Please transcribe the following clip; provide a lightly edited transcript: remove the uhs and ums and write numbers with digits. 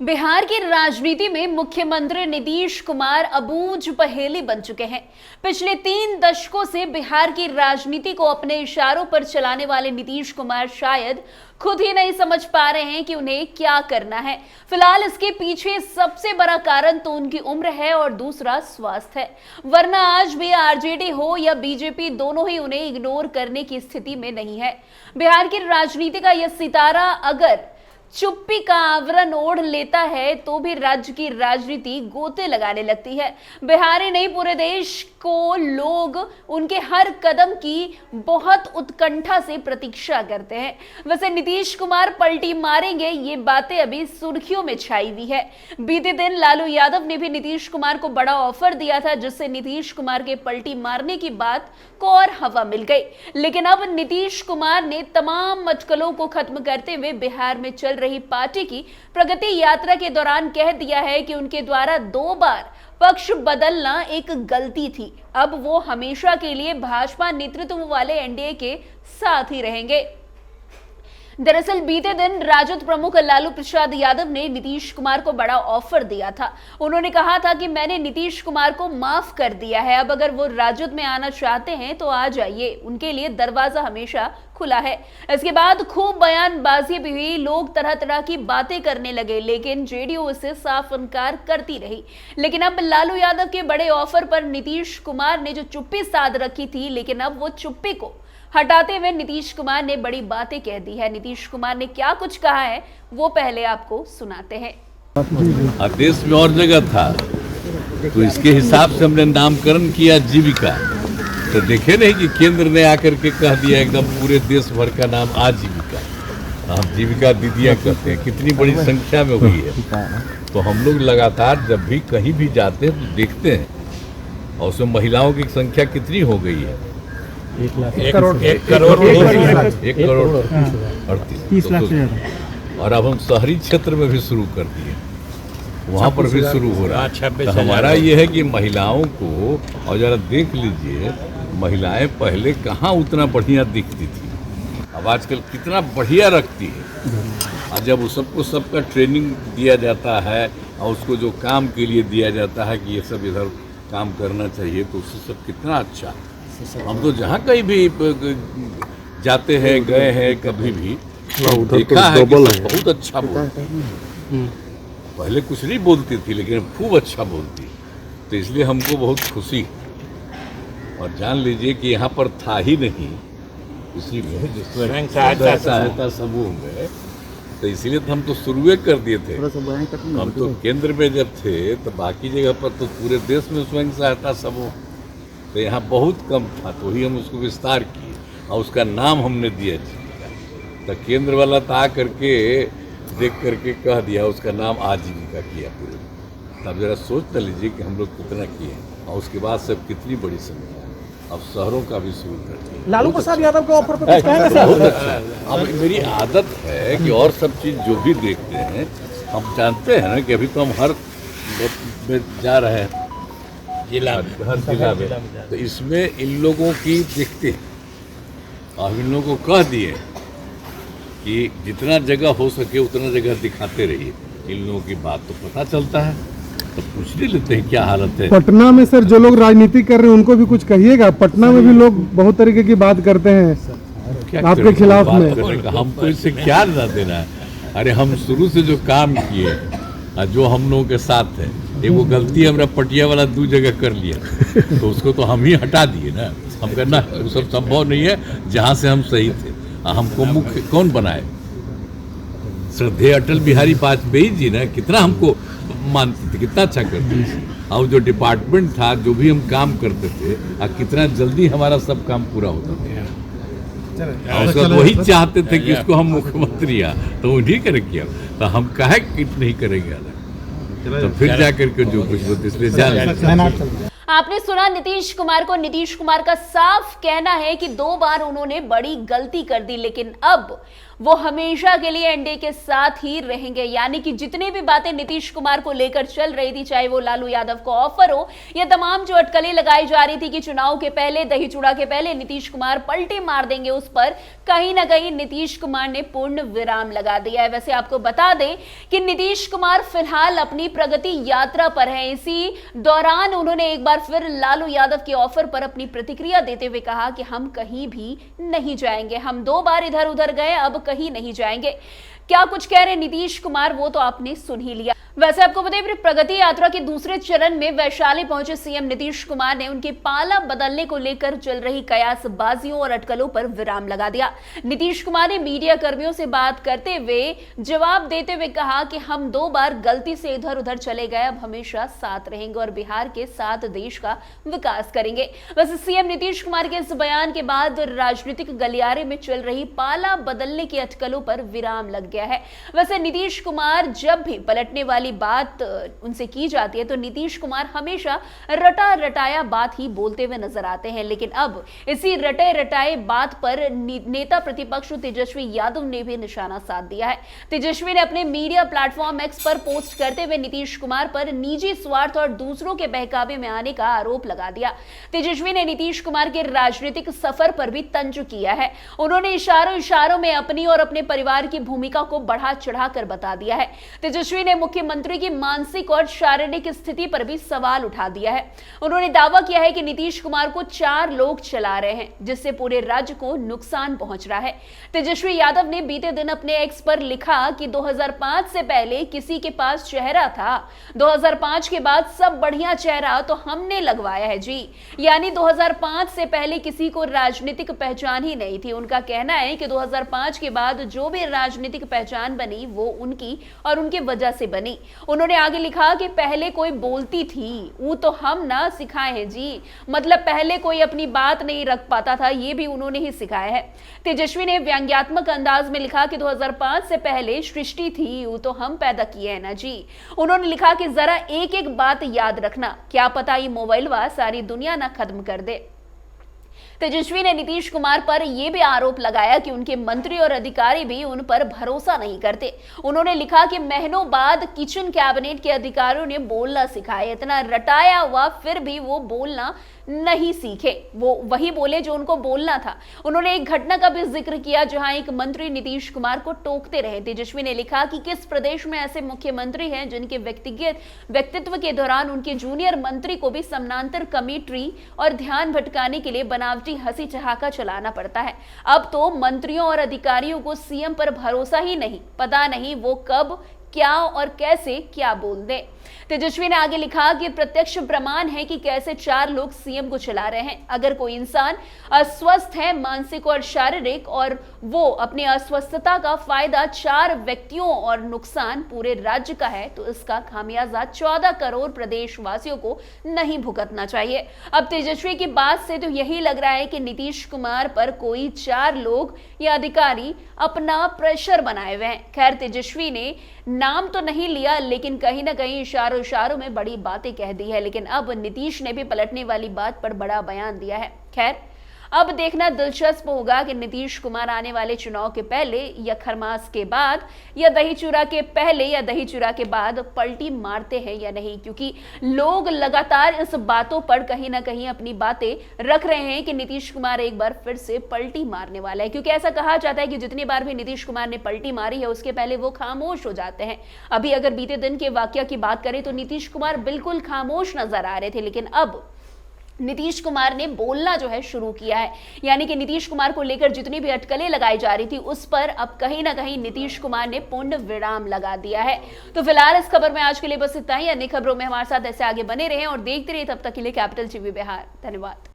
बिहार की राजनीति में मुख्यमंत्री नीतीश कुमार अबूझ पहेली बन चुके हैं। पिछले 3 दशकों से बिहार की राजनीति को अपने इशारों पर चलाने वाले नीतीश कुमार शायद खुद ही नहीं समझ पा रहे हैं कि उन्हें क्या करना है। फिलहाल इसके पीछे सबसे बड़ा कारण तो उनकी उम्र है और दूसरा स्वास्थ्य है, वरना आज भी आरजेडी हो या बीजेपी दोनों ही उन्हें इग्नोर करने की स्थिति में नहीं है। बिहार की राजनीति का यह सितारा अगर चुप्पी का आवरण ओढ़ लेता है तो भी राज्य की राजनीति गोते लगाने लगती है। बिहार ही नहीं, पूरे देश को लोग उनके हर कदम की बहुत उत्कंठा से प्रतीक्षा करते हैं। वैसे नीतीश कुमार पलटी मारेंगे, ये बातें अभी सुर्खियों में छाई हुई है। बीते दिन लालू यादव ने भी नीतीश कुमार को बड़ा ऑफर दिया था, जिससे नीतीश कुमार के पलटी मारने की बात को और हवा मिल गई। लेकिन अब नीतीश कुमार ने तमाम मचकलों को खत्म करते हुए बिहार में चल रही पार्टी की प्रगति यात्रा के दौरान कह दिया है कि उनके द्वारा 2 बार पक्ष बदलना एक गलती थी। अब वो हमेशा के लिए भाजपा नेतृत्व वाले एनडीए के साथ ही रहेंगे। दरअसल बीते दिन राजद प्रमुख लालू प्रसाद यादव ने नीतीश कुमार को बड़ा ऑफर दिया था। उन्होंने कहा था कि मैंने नीतीश कुमार को माफ कर दिया है, अब अगर वो राजद में आना चाहते हैं तो आ जाइए, उनके लिए दरवाजा हमेशा खुला है। इसके बाद खूब बयानबाजी भी हुई, लोग तरह तरह की बातें करने लगे, लेकिन जेडीयू इसे साफ इनकार करती रही। लेकिन अब लालू यादव के बड़े ऑफर पर नीतीश कुमार ने जो चुप्पी साध रखी थी, लेकिन अब वो चुप्पी को हटाते हुए नीतीश कुमार ने बड़ी बातें कह दी है। नीतीश कुमार ने क्या कुछ कहा है वो पहले आपको सुनाते हैं। देश में और जगह था तो इसके हिसाब से हमने नामकरण किया जीविका। तो देखे नहीं कि केंद्र ने आकर के कह दिया एकदम पूरे देश भर का नाम आजीविका। हम जीविका दीदियाँ कहते हैं, कितनी बड़ी संख्या में हुई है। तो हम लोग लगातार जब भी कहीं भी जाते हैं तो देखते हैं और उसमें महिलाओं की संख्या कितनी हो गई है, 1 करोड़ 38 लाख से ज्यादा। और अब हम शहरी क्षेत्र में भी शुरू कर दिए, वहाँ पर भी शुरू हो रहा है। तो हमारा ये है कि महिलाओं को, और जरा देख लीजिए महिलाएं पहले कहाँ उतना बढ़िया दिखती थी, अब आजकल कितना बढ़िया रखती है। और जब उस सबको सबका ट्रेनिंग दिया जाता है और उसको जो काम के लिए दिया जाता है कि ये सब इधर काम करना चाहिए, तो उससे सब कितना अच्छा। हम तो जहाँ कहीं भी जाते हैं, गए हैं, कभी भी देखा है कि सब बहुत अच्छा बोलती है। पहले कुछ नहीं बोलती थी लेकिन खूब अच्छा बोलती, तो इसलिए हमको बहुत खुशी। और जान लीजिए कि यहाँ पर था ही नहीं इसी में स्वयं सहायता समूह में, तो इसीलिए तो हम तो शुरू कर दिए थे। हम तो केंद्र में जब थे तो बाकी जगह पर तो पूरे देश में स्वयं सहायता समूह, तो यहाँ बहुत कम था, तो ही हम उसको विस्तार किए और उसका नाम हमने दिया जीविका। तो केंद्र वाला तो आ करके देख करके कह दिया, उसका नाम आजीविका किया पूरे। तब जरा सोच तो लीजिए कि हम लोग कितना किए, और उसके बाद सब कितनी बड़ी संख्या। अब शहरों का भी शुरू कर दिया। लालू प्रसाद यादव के ऑफर पर बहुत अच्छा। अब मेरी आदत है कि और सब चीज़ जो भी देखते हैं हम जानते हैं ना कि अभी तो हम हर जा रहे हैं जिला में, हर जिला में, तो इसमें इन लोगों की देखते हैं और इन लोगों को कह दिए कि जितना जगह हो सके उतना जगह दिखाते रहिए। इन लोगों की बात तो पता चलता है, तो पूछ नहीं लेते हैं क्या हालत है। पटना में सर जो लोग राजनीति कर रहे हैं उनको भी कुछ कहिएगा। पटना में भी लोग बहुत तरीके की बात करते हैं आपके खिलाफ में। हमको इससे क्या ना देना है। अरे हम शुरू से जो काम किए, जो हम लोगों के साथ है, वो गलती हमारा पटिया वाला 2 जगह कर लिया, तो उसको तो हम ही हटा दिए ना। हम कहना वो सब संभव नहीं है, जहाँ से हम सही थे। हमको मुख्य कौन बनाए? श्रद्धेय अटल बिहारी वाजपेयी जी ना, कितना हमको मानते थे, कितना अच्छा करते थे। और जो डिपार्टमेंट था, जो भी हम काम करते थे, कितना जल्दी हमारा सब काम पूरा होता था। और उसका वही चाहते थे कि इसको हम मुख्यमंत्री तो उन्हीं करे किया, तो हम काहे नहीं करेंगे अलग। तो फिर जाकर के जो कुछ होते, इसलिए जान। आपने सुना नीतीश कुमार को। नीतीश कुमार का साफ कहना है कि 2 बार उन्होंने बड़ी गलती कर दी, लेकिन अब वो हमेशा के लिए एनडीए के साथ ही रहेंगे। यानी कि जितनी भी बातें नीतीश कुमार को लेकर चल रही थी, चाहे वो लालू यादव को ऑफर हो या तमाम जो अटकलें लगाई जा रही थी कि चुनाव के पहले, दही चूड़ा के पहले नीतीश कुमार पलटी मार देंगे, उस पर कहीं ना कहीं नीतीश कुमार ने पूर्ण विराम लगा दिया है। वैसे आपको बता दें कि नीतीश कुमार फिलहाल अपनी प्रगति यात्रा पर है। इसी दौरान उन्होंने एक बार फिर लालू यादव के ऑफर पर अपनी प्रतिक्रिया देते हुए कहा कि हम कहीं भी नहीं जाएंगे, हम 2 बार इधर उधर गए, अब कहीं नहीं जाएंगे। क्या कुछ कह रहे नीतीश कुमार वो तो आपने सुन ही लिया। वैसे आपको बताइए, प्रगति यात्रा के दूसरे चरण में वैशाली पहुंचे सीएम नीतीश कुमार ने उनके पाला बदलने को लेकर चल रही कयासबाजियों और अटकलों पर विराम लगा दिया। नीतीश कुमार ने मीडिया कर्मियों से बात करते हुए जवाब देते हुए कहा कि हम 2 बार गलती से इधर उधर चले गए, अब हमेशा साथ रहेंगे और बिहार के साथ देश का विकास करेंगे। वैसे सीएम नीतीश कुमार के इस बयान के बाद राजनीतिक गलियारे में चल रही पाला बदलने की अटकलों पर विराम लग गया है। वैसे नीतीश कुमार जब भी पलटने वाली बात उनसे की जाती है तो नीतीश कुमार हमेशा रटा रटाया बात ही बोलते हुए नजर आते हैं, लेकिन अब इसी रटे रटाए बात पर नेता प्रतिपक्ष तेजस्वी यादव ने भी निशाना साध दिया है। तेजस्वी ने अपने मीडिया प्लेटफॉर्म एक्स पर पोस्ट करते हुए नीतीश कुमार पर निजी स्वार्थ और दूसरों के बहकावे में आने का आरोप लगा दिया। तेजस्वी ने नीतीश कुमार के राजनीतिक सफर पर भी तंज किया है। उन्होंने इशारों में अपनी और अपने परिवार की भूमिका को बढ़ा चढ़ाकर बता दिया है। तेजस्वी ने मुख्यमंत्री की मानसिक और शारीरिक स्थिति पर भी सवाल उठा दिया है। उन्होंने दावा किया है कि नीतीश कुमार को 4 लोग चला रहे हैं, जिससे पूरे राज्य को नुकसान पहुंच रहा है। तेजस्वी यादव ने बीते दिन अपने एक्स पर लिखा कि 2005 से पहले किसी के पास चेहरा था, 2005 के बाद सब बढ़िया चेहरा तो हमने लगवाया है जी। यानी 2005 से पहले किसी को राजनीतिक पहचान ही नहीं थी। उनका कहना है कि 2005 के बाद जो भी राजनीतिक पहचान बनी वो उनकी और उनके वजह से बनी। उन्होंने आगे लिखा कि पहले कोई बोलती थी, वो तो हम ना सिखाए हैं जी। मतलब पहले कोई अपनी बात नहीं रख पाता था, ये भी उन्होंने ही सिखाया है। तेजस्वी ने व्यंग्यात्मक अंदाज में लिखा कि 2005 से पहले सृष्टि थी, वो तो हम पैदा किए हैं ना जी। उन्होंने लिखा कि जरा एक एक बात याद रखना, क्या पता ये मोबाइल वा सारी दुनिया ना खत्म कर दे। तेजस्वी ने नीतीश कुमार पर यह भी आरोप लगाया कि उनके मंत्री और अधिकारी भी उन पर भरोसा नहीं करते। उन्होंने लिखा कि महीनों बाद किचन कैबिनेट के अधिकारियों ने बोलना सिखाया, इतना रटाया हुआ फिर भी वो बोलना नहीं सीखे, वो वही बोले जो उनको बोलना था। उन्होंने एक घटना का भी जिक्र किया जहां एक मंत्री नीतीश कुमार को टोकते रहे। तेजस्वी ने लिखा कि किस प्रदेश में ऐसे मुख्यमंत्री हैं जिनके व्यक्तित्व के दौरान उनके जूनियर मंत्री को भी समानांतर कमेंट्री और ध्यान भटकाने के लिए बनावटी हंसी ठहाका चलाना पड़ता है। अब तो मंत्रियों और अधिकारियों को सीएम पर भरोसा ही नहीं, पता नहीं वो कब क्या और कैसे क्या बोल दे। तेजस्वी ने आगे लिखा कि प्रत्यक्ष प्रमाण है कि कैसे 4 लोग सीएम को चला रहे हैं। अगर कोई इंसान अस्वस्थ है मानसिक और शारीरिक और वो अपनी अस्वस्थता का फायदा 4 व्यक्तियों और नुकसान पूरे राज्य का है तो इसका खामियाजा 14 करोड़ प्रदेशवासियों को नहीं भुगतना चाहिए। अब तेजस्वी की बात से तो यही लग रहा है कि नीतीश कुमार पर कोई 4 लोग या अधिकारी अपना प्रेशर बनाए हुए हैं। खैर, तेजस्वी ने नाम तो नहीं लिया लेकिन कहीं ना कहीं इशारों में बड़ी बातें कह दी है। लेकिन अब नीतीश ने भी पलटने वाली बात पर बड़ा बयान दिया है। खैर, अब देखना दिलचस्प होगा कि नीतीश कुमार आने वाले चुनाव के पहले या खरमास के बाद या दही चूड़ा के पहले या दही चूड़ा के बाद पलटी मारते हैं या नहीं, क्योंकि लोग लगातार इस बातों पर कहीं ना कहीं अपनी बातें रख रहे हैं कि नीतीश कुमार एक बार फिर से पलटी मारने वाला है। क्योंकि ऐसा कहा जाता है कि जितनी बार भी नीतीश कुमार ने पलटी मारी है उसके पहले वो खामोश हो जाते हैं। अभी अगर बीते दिन के वाकया की बात करें तो नीतीश कुमार बिल्कुल खामोश नजर आ रहे थे, लेकिन अब नीतीश कुमार ने बोलना जो है शुरू किया है। यानी कि नीतीश कुमार को लेकर जितनी भी अटकलें लगाई जा रही थी उस पर अब कहीं ना कहीं नीतीश कुमार ने पूर्ण विराम लगा दिया है। तो फिलहाल इस खबर में आज के लिए बस इतना ही। अन्य खबरों में हमारे साथ ऐसे आगे बने रहें और देखते रहिए। तब तक के लिए कैपिटल टीवी बिहार। धन्यवाद।